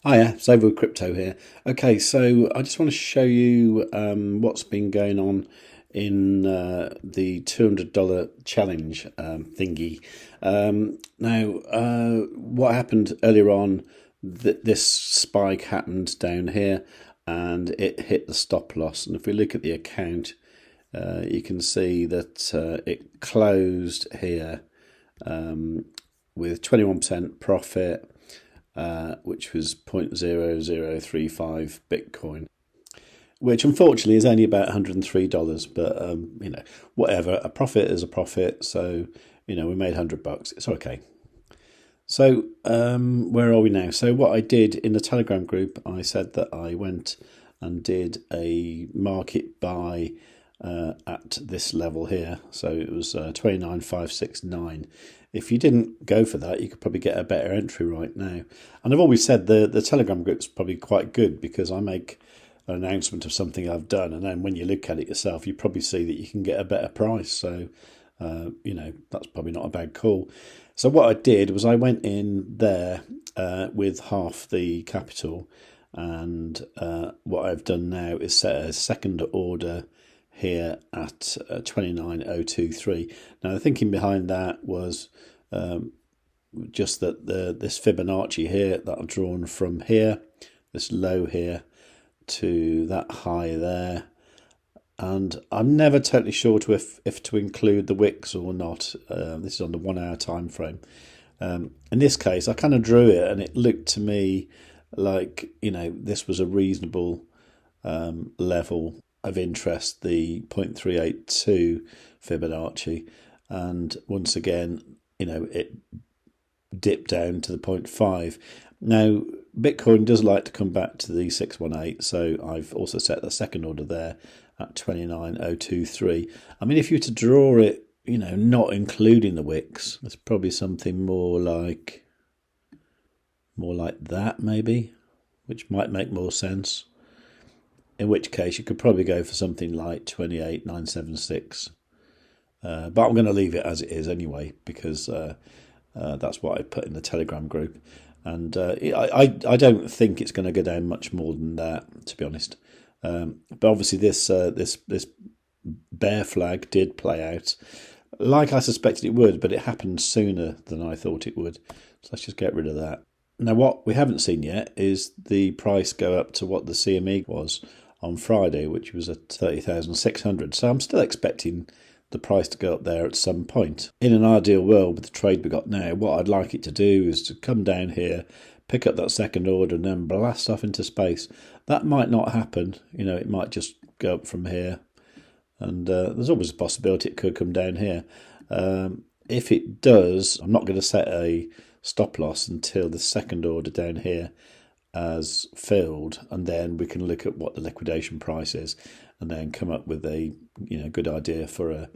Hiya, Save with Crypto here. Okay, so I just want to show you what's been going on in the $200 challenge thingy. What happened earlier on, this spike happened down here and it hit the stop loss. And if we look at the account, you can see that it closed here with 21% profit. Which was 0.0035 Bitcoin, which unfortunately is only about $103. But whatever, a profit is a profit. So we made $100. It's okay. So where are we now? So what I did in the Telegram group, I said that I went and did a market buy at this level here. So it was 29,569. If you didn't go for that, you could probably get a better entry right now. And I've always said the Telegram group's probably quite good because I make an announcement of something I've done, and then when you look at it yourself, you probably see that you can get a better price. So that's probably not a bad call. So what I did was I went in there with half the capital, and what I've done now is set a second order here at 29,023. Now the thinking behind that was just that this Fibonacci here that I've drawn from here, this low here to that high there, and I'm never totally sure if to include the wicks or not. This is on the 1 hour time frame. In this case, I kind of drew it and it looked to me like this was a reasonable level of interest, the 0.382 Fibonacci, and once again it dipped down to the 0.5. Now Bitcoin does like to come back to the 618, so I've also set the second order there at 29,023. I mean, if you were to draw it not including the wicks, it's probably something more like that maybe, which might make more sense. In which case, you could probably go for something like 28,976. But I'm going to leave it as it is anyway, because that's what I put in the Telegram group. And I don't think it's going to go down much more than that, to be honest. But obviously this bear flag did play out like I suspected it would, but it happened sooner than I thought it would. So let's just get rid of that. Now, what we haven't seen yet is the price go up to what the CME was on Friday, which was at 30,600. So I'm still expecting the price to go up there at some point. In an ideal world, with the trade we got now, what I'd like it to do is to come down here, pick up that second order, and then blast off into space. That might not happen. It might just go up from here. And there's always a possibility it could come down here. If it does, I'm not going to set a stop loss until the second order down here has filled, and then we can look at what the liquidation price is and then come up with a good idea for a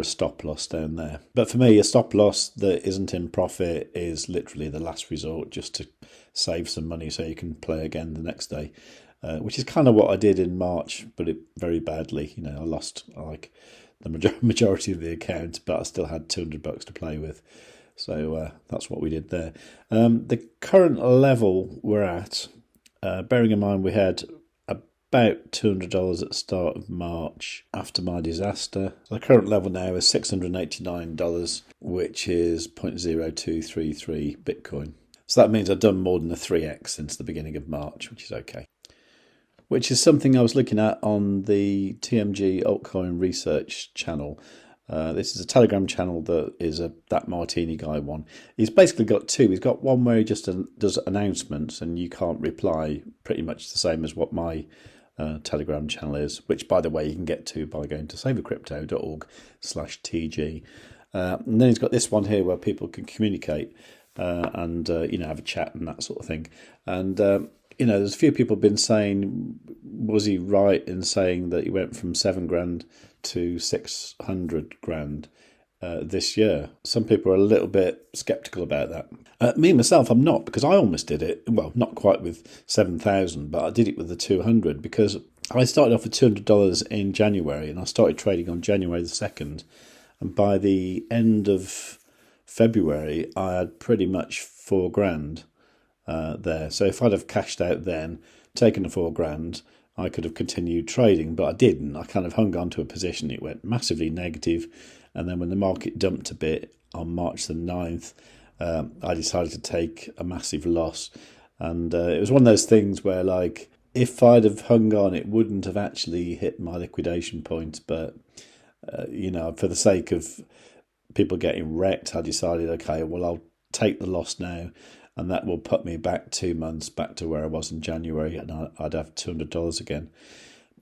stop loss down there. But for me, a stop loss that isn't in profit is literally the last resort, just to save some money so you can play again the next day, which is kind of what I did in March, but it very badly. I lost like the majority of the account, but I still had $200 to play with. So that's what we did there. The current level we're at, bearing in mind we had about $200 at the start of March after my disaster. So the current level now is $689, which is 0.0233 Bitcoin. So that means I've done more than a 3x since the beginning of March, which is okay. Which is something I was looking at on the TMG altcoin research channel. This is a Telegram channel that is that Martini guy one. He's basically got two. He's got one where he just does announcements and you can't reply, pretty much the same as what my Telegram channel is, which, by the way, you can get to by going to savewith.crypto.org/TG. And then he's got this one here where people can communicate and have a chat and that sort of thing. And there's a few people been saying, was he right in saying that he went from $7,000 to 600 grand this year? Some people are a little bit skeptical about that. Me myself, I'm not, because I almost did it. Well, not quite with 7,000, but I did it with the 200 because I started off with $200 in January and I started trading on January the 2nd. And by the end of February, I had pretty much $4,000. there. So if I'd have cashed out then, taken the £4,000, I could have continued trading, but I didn't. I kind of hung on to a position. It went massively negative, and then when the market dumped a bit on March the 9th, I decided to take a massive loss. And it was one of those things where, like, if I'd have hung on, it wouldn't have actually hit my liquidation point. But, for the sake of people getting wrecked, I decided, okay, well, I'll take the loss now, and that will put me back 2 months, back to where I was in January, and I'd have $200 again.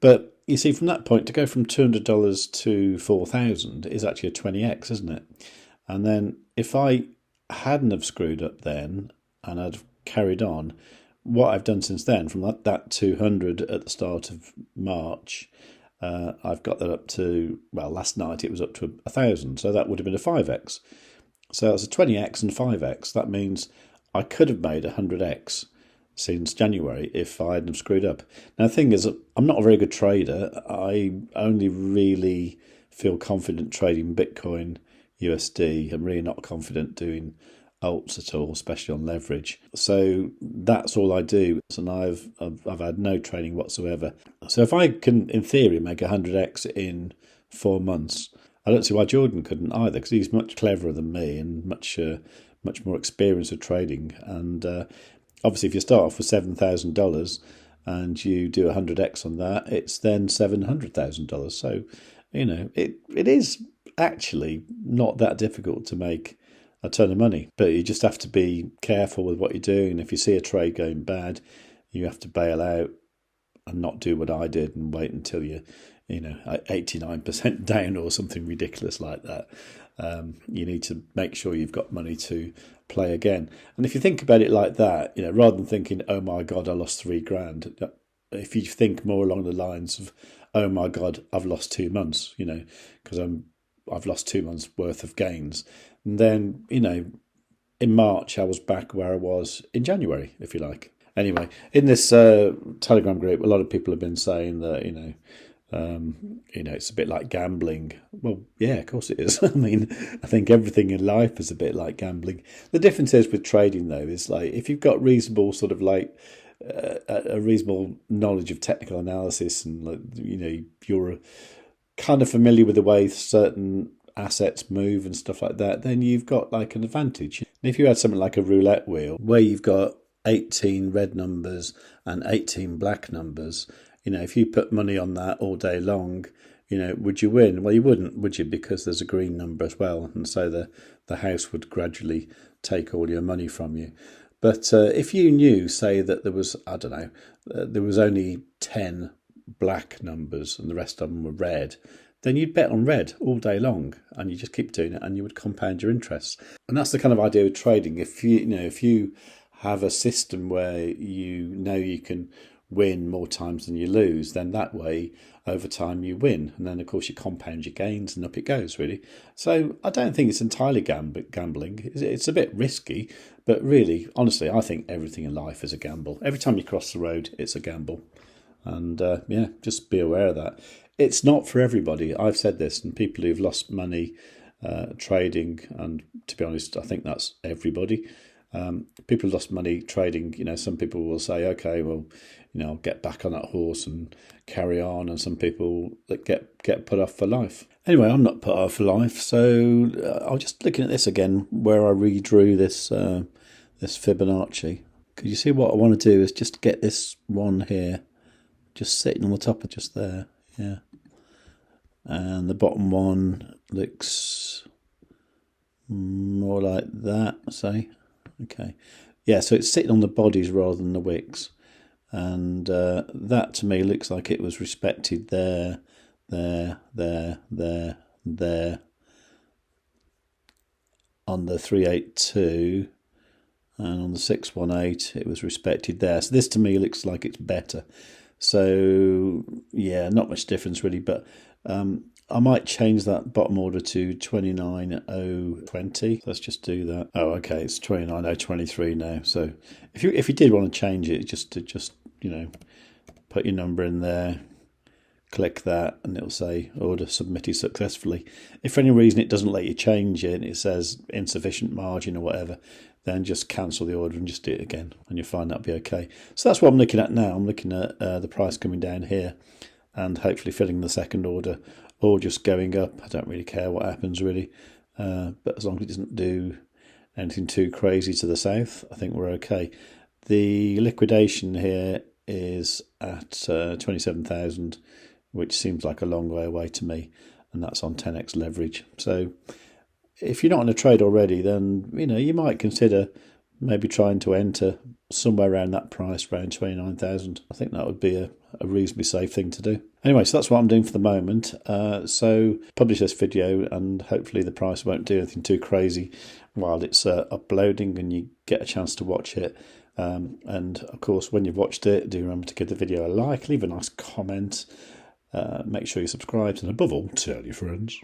But you see, from that point, to go from $200 to 4,000 is actually a 20x, isn't it? And then if I hadn't have screwed up then, and I'd carried on, what I've done since then, from that 200 at the start of March, I've got that up to, well, last night it was up to 1,000, so that would have been a 5x. So it's a 20x and 5x. That means I could have made 100x since January if I hadn't screwed up. Now, the thing is, I'm not a very good trader. I only really feel confident trading Bitcoin, USD. I'm really not confident doing alts at all, especially on leverage. So that's all I do, and I've had no training whatsoever. So if I can, in theory, make 100x in 4 months, I don't see why Jordan couldn't either, because he's much cleverer than me and much more experience of trading. And obviously, if you start off with $7,000 and you do 100x on that, it's then $700,000. So, it is actually not that difficult to make a ton of money, but you just have to be careful with what you're doing. If you see a trade going bad, you have to bail out and not do what I did and wait until you're 89% down or something ridiculous like that. You need to make sure you've got money to play again. And if you think about it like that, rather than thinking, oh my God, I lost $3,000, if you think more along the lines of, oh my God, I've lost 2 months, because I've lost 2 months worth of gains. And then, in March, I was back where I was in January, if you like. Anyway, in this Telegram group, a lot of people have been saying that, it's a bit like gambling. Well, yeah, of course it is. I mean, I think everything in life is a bit like gambling. The difference is with trading, though, is like if you've got reasonable sort of like a reasonable knowledge of technical analysis, and you're kind of familiar with the way certain assets move and stuff like that, then you've got like an advantage. And if you had something like a roulette wheel where you've got 18 red numbers and 18 black numbers, if you put money on that all day long, would you win? Well, you wouldn't, would you? Because there's a green number as well, and so the house would gradually take all your money from you. But if you knew, say, that there was, I don't know, there was only 10 black numbers and the rest of them were red, then you'd bet on red all day long, and you just keep doing it, and you would compound your interests. And that's the kind of idea of trading. If you have a system where you can win more times than you lose, then that way over time you win, and then of course you compound your gains, and up it goes, really. So I don't think it's entirely gambling. It's a bit risky, but really, honestly, I think everything in life is a gamble. Every time you cross the road, it's a gamble. And just be aware of that. It's not for everybody. I've said this, and people who've lost money trading, and to be honest, I think that's everybody. People who lost money trading, some people will say, okay, well, I'll get back on that horse and carry on, and some people that get put off for life. Anyway, I'm not put off for life, so I'm just looking at this again, where I redrew this Fibonacci. Could you see what I want to do is just get this one here, just sitting on the top of just there, yeah. And the bottom one looks more like that, say. Okay. Yeah, so it's sitting on the bodies rather than the wicks. And that to me looks like it was respected there, on the 382, and on the 618 it was respected there. So this to me looks like it's better. So yeah, not much difference really, but I might change that bottom order to 29020. Let's just do that. Oh, okay, it's 29023 now. So if you did want to change it, just put your number in there, click that, and it'll say order submitted successfully. If for any reason it doesn't let you change it, it says insufficient margin or whatever, then just cancel the order and just do it again, and you'll find that'll be okay. So that's what I'm looking at now. I'm looking at the price coming down here and hopefully filling the second order, or just going up. I don't really care what happens really, but as long as it doesn't do anything too crazy to the south, I think we're okay. The liquidation here is at 27,000, which seems like a long way away to me, and that's on 10x leverage. So if you're not in a trade already, then you might consider maybe trying to enter somewhere around that price, around 29,000. I think that would be a reasonably safe thing to do. Anyway, so that's what I'm doing for the moment. So publish this video, and hopefully the price won't do anything too crazy while it's uploading and you get a chance to watch it. And of course, when you've watched it, do remember to give the video a like, leave a nice comment, make sure you subscribe, and above all, tell your friends.